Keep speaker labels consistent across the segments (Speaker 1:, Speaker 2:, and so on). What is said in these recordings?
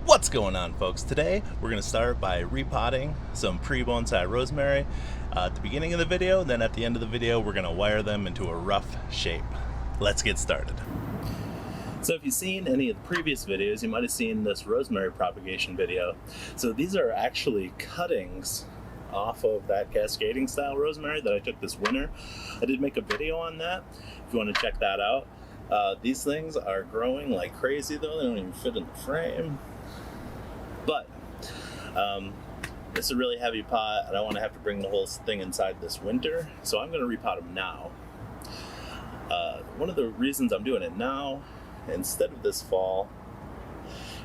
Speaker 1: What's going on, folks? Today we're going to start by repotting some pre-bonsai rosemary at the beginning of the video, and then at the end of the video we're going to wire them into a rough shape. Let's get started. So if you've seen any of the previous videos, you might have seen this rosemary propagation video. So these are actually cuttings off of that cascading style rosemary that I took this winter. I did make a video on that if you want to check that out. These things are growing like crazy though. They don't even fit in the frame. But it's a really heavy pot. I don't want to have to bring the whole thing inside this winter, so I'm going to repot them now. One of the reasons I'm doing it now instead of this fall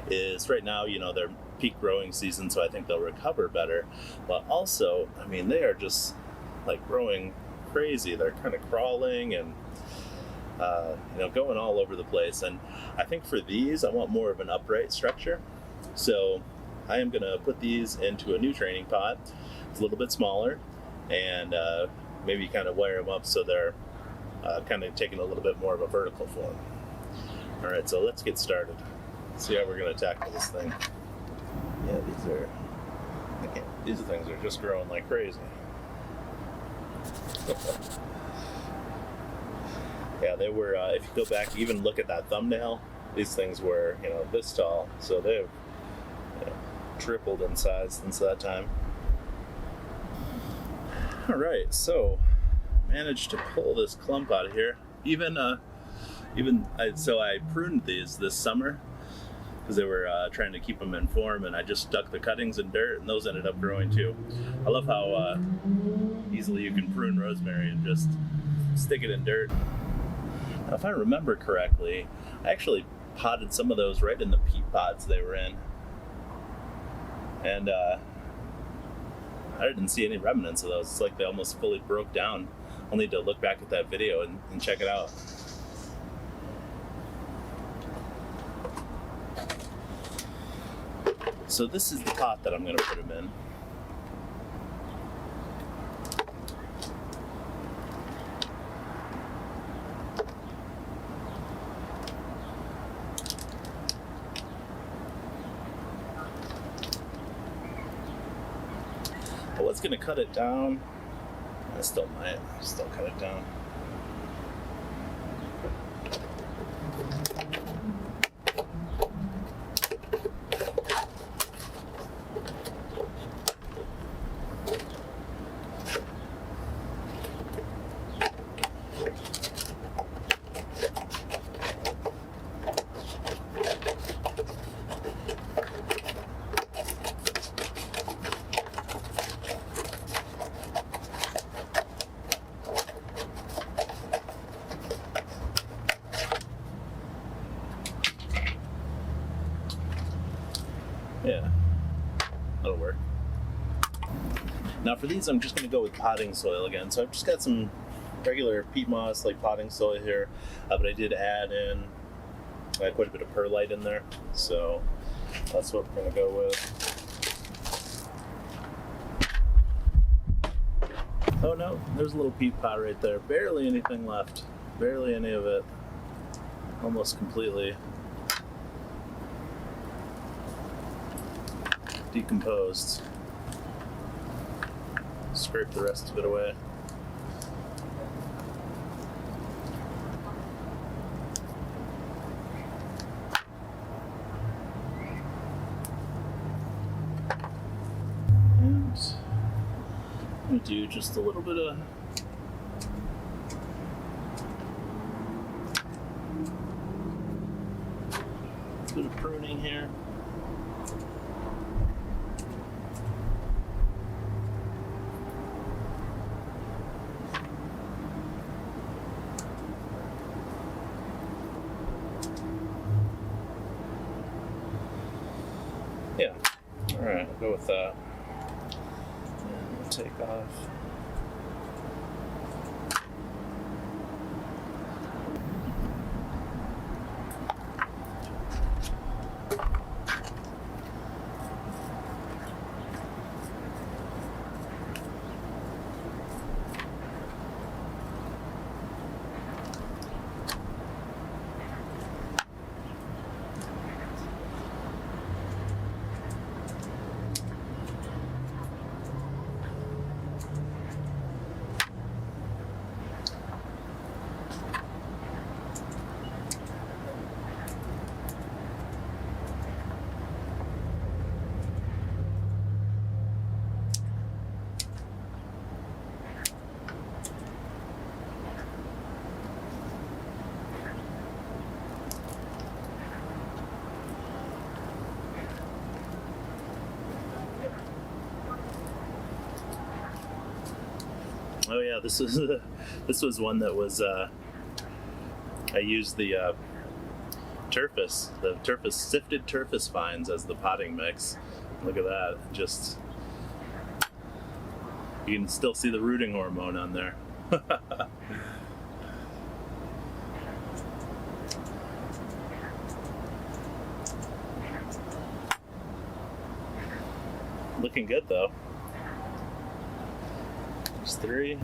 Speaker 1: is right now, you know, they're peak growing season, so I think they'll recover better. But also, I mean, they are just like growing crazy. They're kind of crawling and going all over the place. And I think for these, I want more of an upright structure. So I am going to put these into a new training pot. It's a little bit smaller, and maybe kind of wire them up so they're kind of taking a little bit more of a vertical form. All right, so let's get started. See how we're going to tackle this thing. Yeah, these things are just growing like crazy. Yeah, they were, if you go back, even look at that thumbnail, these things were, this tall. So they've tripled in size since that time. All right, so managed to pull this clump out of here. So I pruned these this summer because they were trying to keep them in form, and I just stuck the cuttings in dirt, and those ended up growing too. I love how easily you can prune rosemary and just stick it in dirt. Now, if I remember correctly, I actually potted some of those right in the peat pots they were in. And I didn't see any remnants of those. It's like they almost fully broke down. I'll need to look back at that video and check it out. So this is the pot that I'm going to put them in. I was going to cut it down. I still might. Still cut it down. Yeah, that'll work. Now for these, I'm just going to go with potting soil again. So I've just got some regular peat moss, like potting soil here, but I did add in quite a bit of perlite in there. So that's what we're going to go with. Oh no, there's a little peat pot right there. Barely anything left. Barely any of it. Almost completely decomposed. Scrape the rest of it away. And I'm going to do just a little bit of pruning here. Yeah, all right, I'll go with that. And we'll take off. Oh yeah, this was one that was I used the sifted turfus fines as the potting mix. Look at that, just you can still see the rooting hormone on there. Looking good though. There's 3.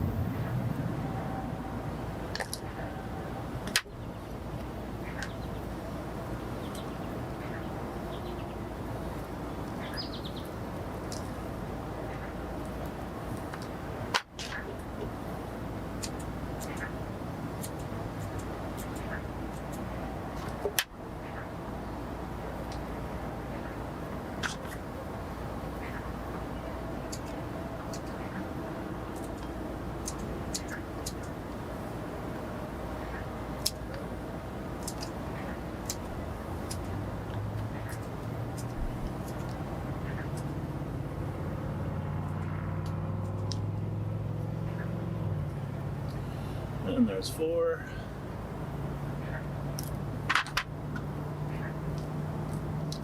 Speaker 1: And there's 4.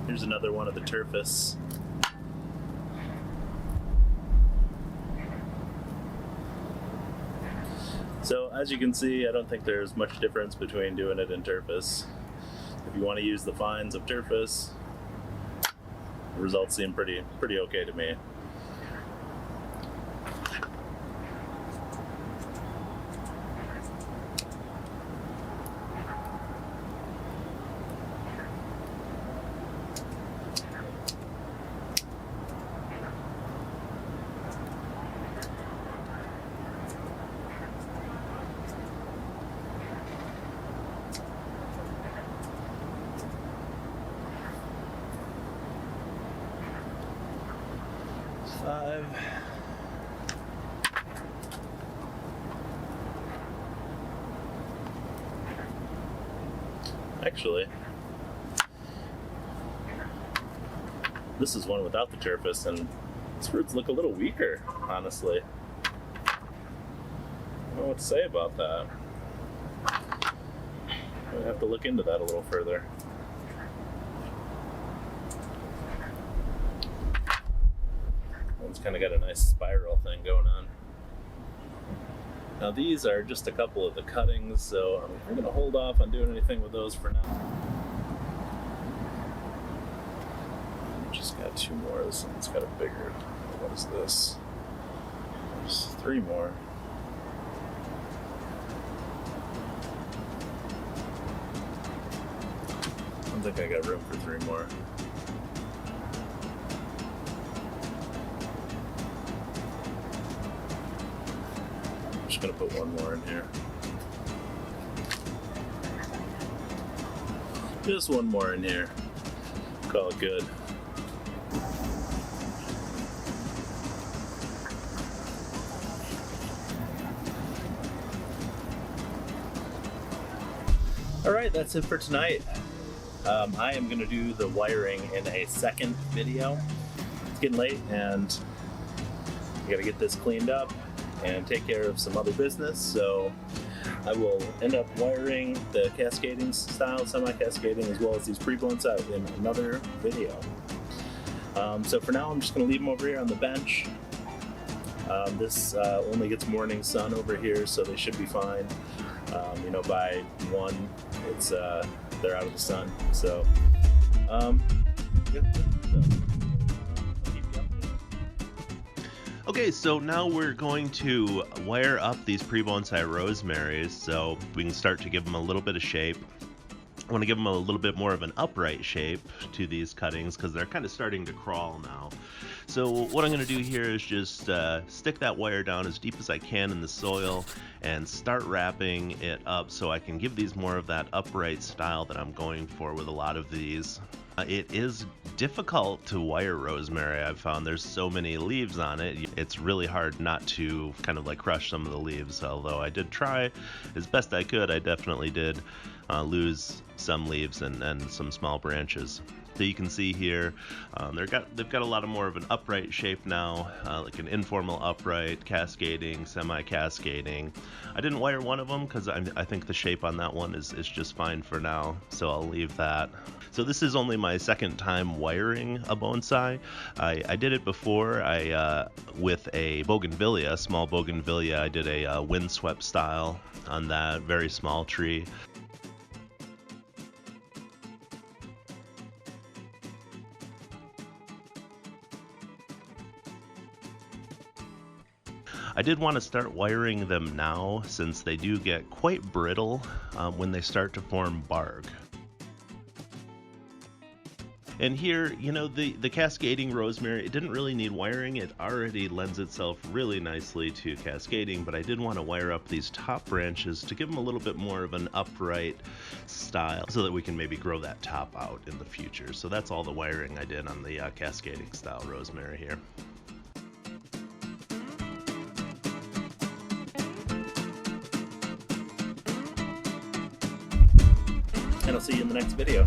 Speaker 1: Here's another one of the turfus. So as you can see, I don't think there's much difference between doing it in turfus. If you want to use the fines of turfus, the results seem pretty okay to me. Actually, this is one without the turfus, and its roots look a little weaker, honestly. I don't know what to say about that. I have to look into that a little further. One's kind of got a nice spiral thing going on. Now these are just a couple of the cuttings, so I'm going to hold off on doing anything with those for now. Just got 2 more. This one's got a bigger. What is this? There's 3 more. I don't think I got room for 3 more. I'm just gonna put 1 more in here. Just 1 more in here. Call it good. Alright, that's it for tonight. I am gonna do the wiring in a second video. It's getting late and I gotta get this cleaned up and take care of some other business, so I will end up wiring the cascading style, semi-cascading, as well as these pre-bonsai in another video. So for now, I'm just going to leave them over here on the bench. This only gets morning sun over here, so they should be fine. By 1, it's they're out of the sun. So, Okay, so now we're going to wire up these pre-bonsai rosemaries so we can start to give them a little bit of shape. I want to give them a little bit more of an upright shape to these cuttings because they're kind of starting to crawl now. So what I'm going to do here is just stick that wire down as deep as I can in the soil and start wrapping it up so I can give these more of that upright style that I'm going for with a lot of these. It is difficult to wire rosemary. I've found there's so many leaves on it. It's really hard not to kind of like crush some of the leaves, although I did try as best I could. I definitely did lose some leaves and some small branches. So you can see here, they've got a lot more of an upright shape now, like an informal upright, cascading, semi-cascading. I didn't wire one of them because I think the shape on that one is just fine for now, so I'll leave that. So this is only my second time wiring a bonsai. I did it before with a bougainvillea, small bougainvillea. I did a windswept style on that very small tree. I did want to start wiring them now since they do get quite brittle when they start to form bark. And here, you know, the cascading rosemary, it didn't really need wiring. It already lends itself really nicely to cascading, but I did want to wire up these top branches to give them a little bit more of an upright style so that we can maybe grow that top out in the future. So that's all the wiring I did on the cascading style rosemary here. And I'll see you in the next video.